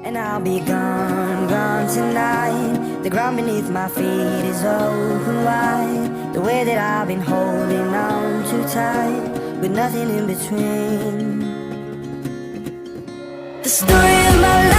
And I'll be gone, gone tonight. The ground beneath my feet is open wide. The way that I've been holding on too tight, with nothing in between. The story of my life